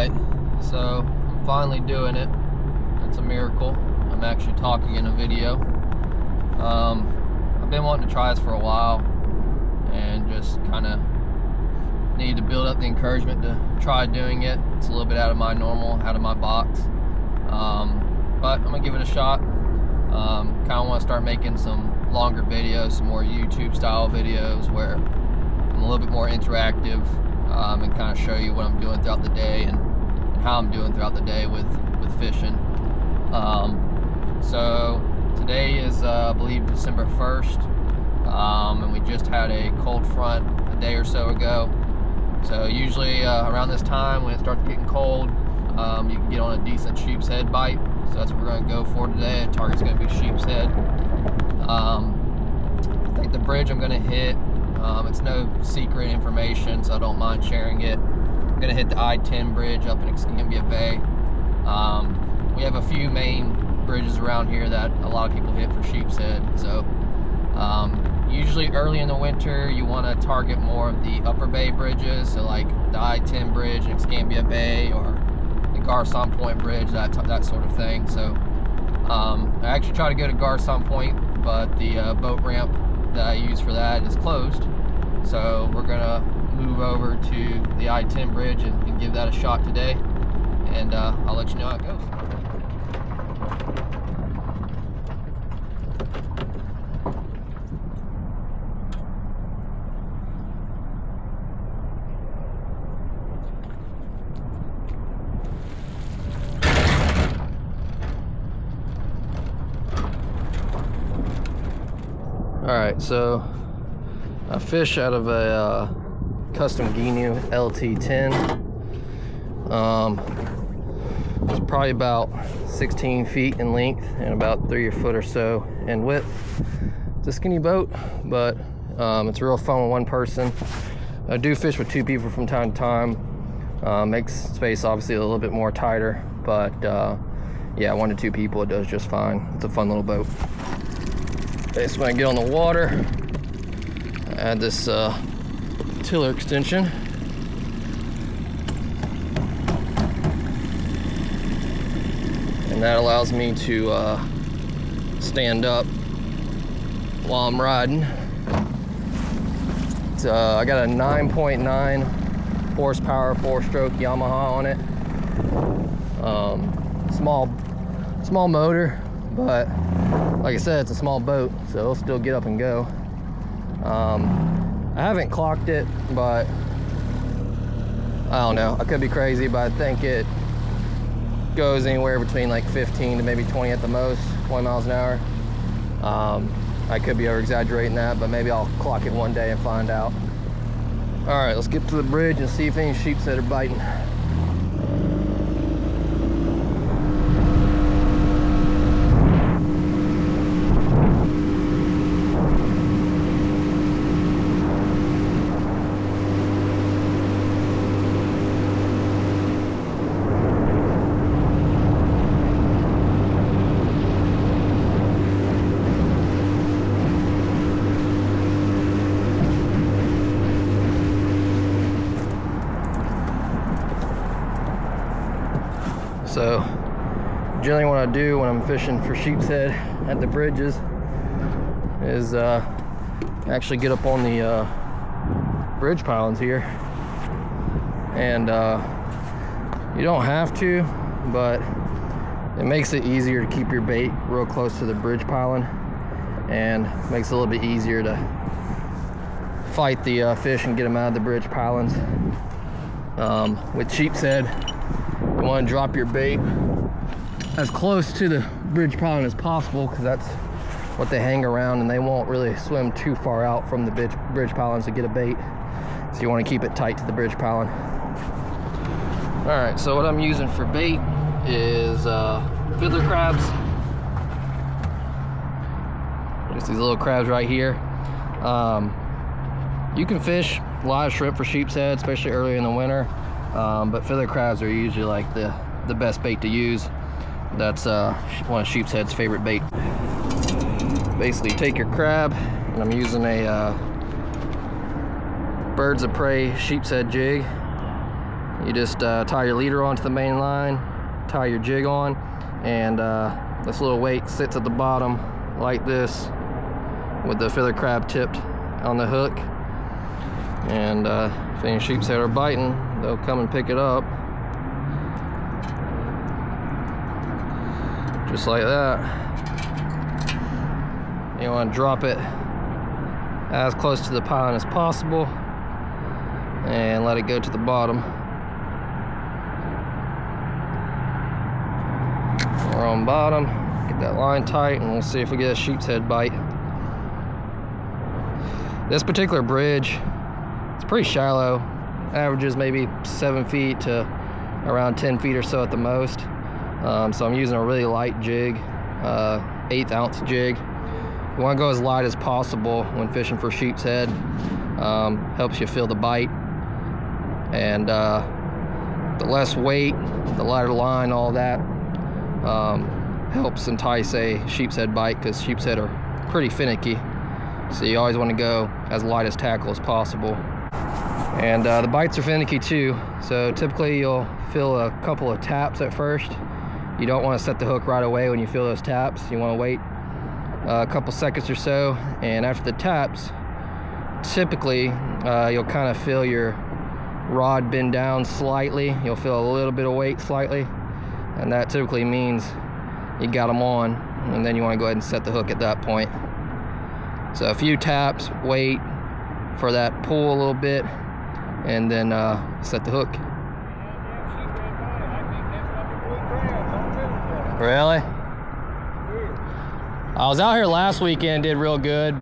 Alright, so I'm finally doing it. It's a miracle. I'm actually talking in a video. I've been wanting to try this for a while and just kind of need to build up the encouragement to try doing it. It's a little bit out of my normal, out of my box. But I'm gonna give it a shot. Kind of want to start making some longer videos, some more YouTube style videos where I'm a little bit more interactive, and kind of show you what I'm doing throughout the day and how I'm doing throughout the day with fishing. So today is I believe December 1st, and we just had a cold front a day or so ago. So usually around this time when it starts getting cold, you can get on a decent sheepshead bite. So that's what we're going to go for today. The target's going to be sheepshead. I think the bridge I'm going to hit, it's no secret information, so I don't mind sharing it. I'm going to hit the I-10 bridge up in Escambia Bay. We have a few main bridges around here that a lot of people hit for sheepshead. So usually early in the winter you want to target more of the upper bay bridges, so like the I-10 bridge in Escambia Bay or the Garcon Point bridge, that sort of thing. So I actually try to go to Garcon Point, but the boat ramp that I use for that is closed. So we're gonna move over to the I-10 bridge and give that a shot today, and I'll let you know how it goes. Alright, so I fish out of a custom Ginu LT10. It's probably about 16 feet in length and about 3 foot or so in width. It's a skinny boat, but it's real fun with one person. I do fish with 2 people from time to time. Makes space obviously a little bit more tighter, but yeah, 1 to 2 people, it does just fine. It's a fun little boat. Okay, so when I get on the water, I add this tiller extension. And that allows me to stand up while I'm riding. I got a 9.9 horsepower 4-stroke Yamaha on it. Small motor, but like I said, it's a small boat, so it'll still get up and go. I haven't clocked it, but I don't know. I could be crazy, but I think it goes anywhere between like 15 to maybe 20 at the most, 20 miles an hour. I could be over exaggerating that, but maybe I'll clock it one day and find out. All right, let's get to the bridge and see if any sheepshead are biting. So generally what I do when I'm fishing for sheepshead at the bridges is actually get up on the bridge pilings here, and you don't have to, but it makes it easier to keep your bait real close to the bridge piling, and makes it a little bit easier to fight the fish and get them out of the bridge pilings. With sheepshead, you want to drop your bait as close to the bridge piling as possible, because that's what they hang around, and they won't really swim too far out from the bridge pilings to get a bait. So you want to keep it tight to the bridge piling. All right, so what I'm using for bait is fiddler crabs. Just these little crabs right here. You can fish live shrimp for sheepshead, especially early in the winter. But fiddler crabs are usually like the best bait to use. That's one of sheepshead's favorite bait. Basically take your crab, and I'm using a birds of prey sheepshead jig. You just tie your leader onto the main line, tie your jig on, and this little weight sits at the bottom like this with the feather crab tipped on the hook. And if any sheepshead are biting, they'll come and pick it up. Just like that. You want to drop it as close to the piling as possible and let it go to the bottom. We're on bottom, get that line tight, and we'll see if we get a sheepshead bite. This particular bridge, it's pretty shallow, averages maybe 7 feet to around 10 feet or so at the most. So I'm using a really light jig, 1/8 ounce jig. You want to go as light as possible when fishing for sheepshead. Helps you feel the bite, and the less weight, the lighter line, all that helps entice a sheepshead bite, because sheepshead are pretty finicky. So you always want to go as light as tackle as possible. And the bites are finicky too, so typically you'll feel a couple of taps at first. You don't want to set the hook right away when you feel those taps. You want to wait a couple seconds or so, and after the taps, typically you'll kind of feel your rod bend down slightly. You'll feel a little bit of weight slightly, and that typically means you got them on, and then you want to go ahead and set the hook at that point. So a few taps, wait for that pull a little bit, and then set the hook. Really? I was out here last weekend, did real good.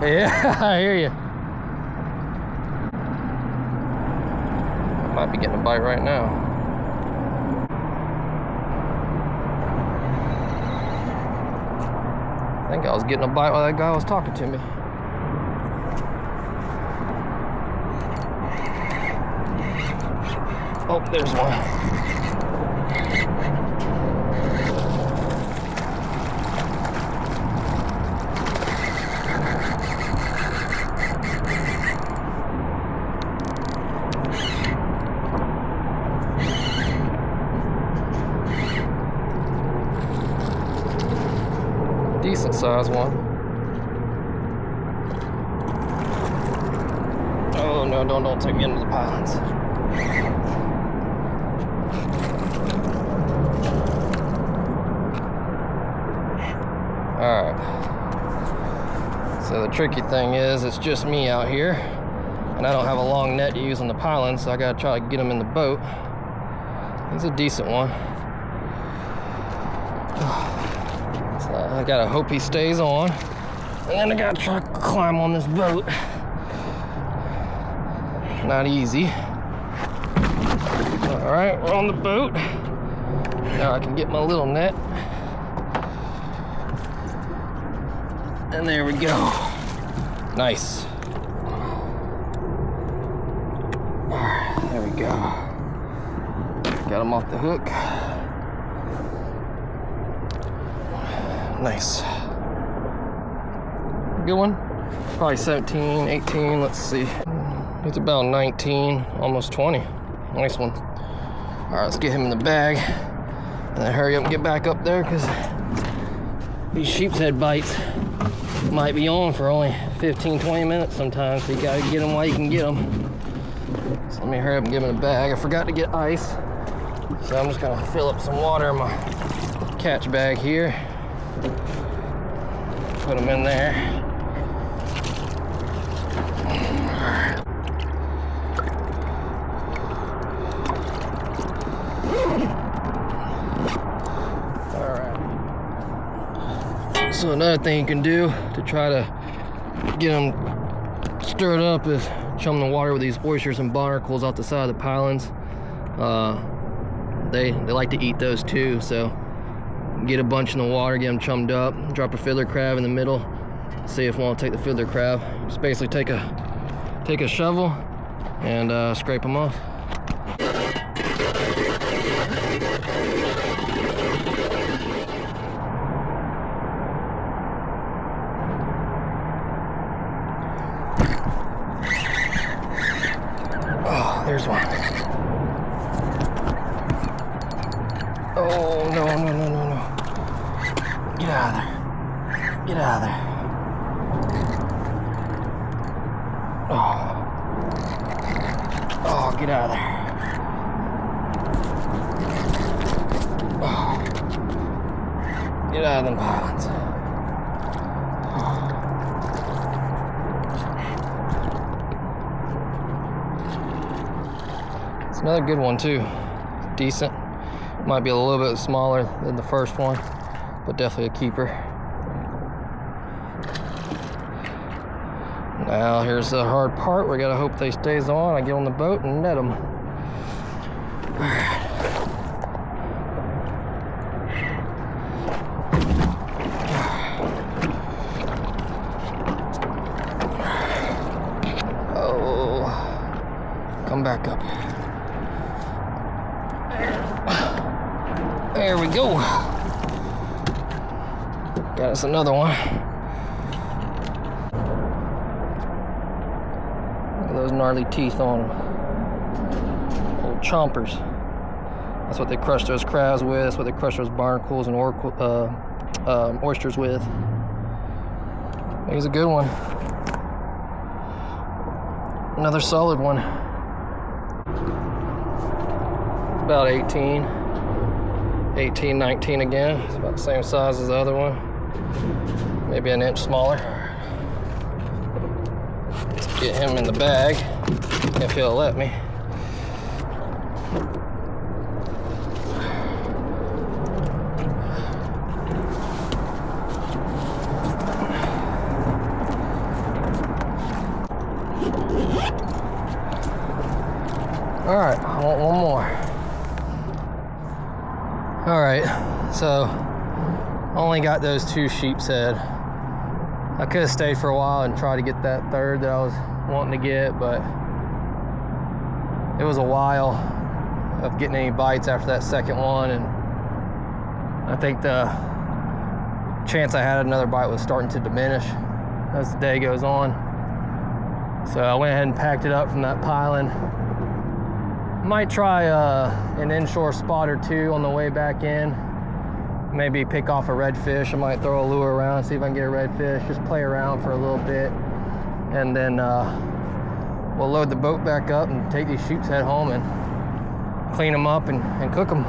Yeah, I hear you. I might be getting a bite right now. I think I was getting a bite while that guy was talking to me. Oh, there's one. Decent size one. Oh no, don't take me into the pilings. Alright. So the tricky thing is, it's just me out here, and I don't have a long net to use on the pilings, so I gotta try to get him in the boat. He's a decent one. I gotta hope he stays on, and then I gotta try to climb on this boat. Not easy. All right, we're on the boat. Now I can get my little net. And there we go. Nice. All right, there we go. Got him off the hook. Nice. Good one. Probably 17, 18, let's see. He's about 19, almost 20. Nice one. All right, let's get him in the bag. And then hurry up and get back up there, because these sheepshead bites might be on for only 15, 20 minutes sometimes. So you gotta get them while you can get them. So let me hurry up and get him in the bag. I forgot to get ice, so I'm just gonna fill up some water in my catch bag here. Put them in there. All right. So another thing you can do to try to get them stirred up is chum the water with these oysters and barnacles off the side of the pilings. They like to eat those too, so get a bunch in the water, get them chummed up, drop a fiddler crab in the middle, see if we want to take the fiddler crab. Just basically take a shovel and scrape them off. there's one. Oh, no, no, no, no, no. Get out of there. Get out of there. Oh. Oh, get out of there. Oh. Get out of them pilings. It's another good one too. Decent. Might be a little bit smaller than the first one, but definitely a keeper. Now here's the hard part. We gotta hope they stays on. I get on the boat and net them. Oh, come back up. There we go. Got us another one. Look at those gnarly teeth on them. Old chompers. That's what they crush those crabs with. That's what they crush those barnacles and oysters with. I think it's a good one. Another solid one. About 18, 19 again. It's about the same size as the other one. Maybe an inch smaller. Let's get him in the bag, if he'll let me. All right, I want one more. All right, so only got those 2 sheepshead. I could have stayed for a while and tried to get that third that I was wanting to get, but it was a while of getting any bites after that second one, and I think the chance I had another bite was starting to diminish as the day goes on. So I went ahead and packed it up from that piling. Might try an inshore spot or 2 on the way back in. Maybe pick off a redfish. I might throw a lure around, see if I can get a redfish. Just play around for a little bit. And then we'll load the boat back up and take these sheepshead home and clean them up and cook them.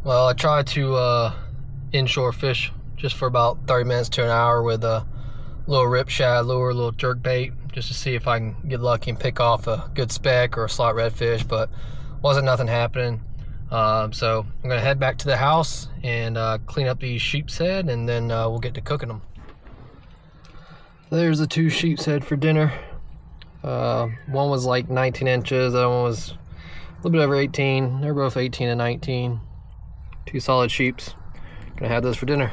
Well, I tried to inshore fish just for about 30 minutes to an hour with a little rip shad lure, a little jerk bait, just to see if I can get lucky and pick off a good speck or a slot redfish, but wasn't nothing happening. So I'm gonna head back to the house and clean up these sheepshead, and then we'll get to cooking them. There's the 2 sheepshead for dinner. One was like 19 inches, the other one was a little bit over 18. They're both 18 and 19. 2 solid sheeps. Gonna have those for dinner.